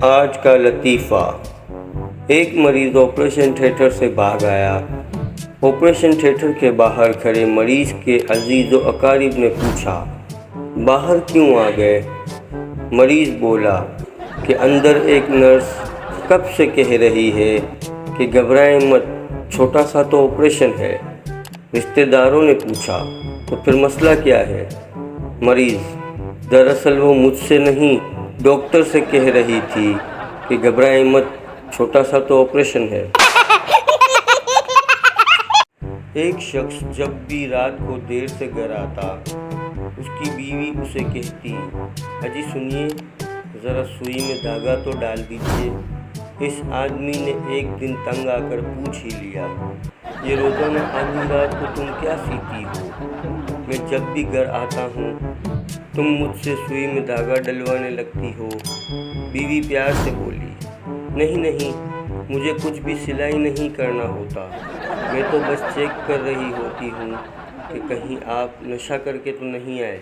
آج کا لطیفہ۔ ایک مریض آپریشن تھیٹر سے بھاگ آیا۔ آپریشن تھیٹر کے باہر کھڑے مریض کے عزیز و اقارب نے پوچھا، باہر کیوں آ گئے؟ مریض بولا کہ اندر ایک نرس کب سے کہہ رہی ہے کہ گھبرائیں مت، چھوٹا سا تو آپریشن ہے۔ رشتہ داروں نے پوچھا، تو پھر مسئلہ کیا ہے؟ مریض، دراصل وہ مجھ سے نہیں ڈاکٹر سے کہہ رہی تھی کہ گھبرائیں مت، چھوٹا سا تو آپریشن ہے۔ ایک شخص جب بھی رات کو دیر سے گھر آتا، اس کی بیوی اسے کہتی، اجی سنیے، ذرا سوئی میں دھاگا تو ڈال دیجیے۔ اس آدمی نے ایک دن تنگ آ کر پوچھ ہی لیا، یہ روزانہ آدھی رات کو تم کیا سیتی ہو؟ میں جب بھی گھر آتا ہوں تم مجھ سے سوئی میں دھاگا ڈلوانے لگتی ہو۔ بیوی پیار سے بولی، نہیں، مجھے کچھ بھی سلائی نہیں کرنا ہوتا، میں تو بس چیک کر رہی ہوتی ہوں کہ کہیں آپ نشہ کر کے تو نہیں آئے۔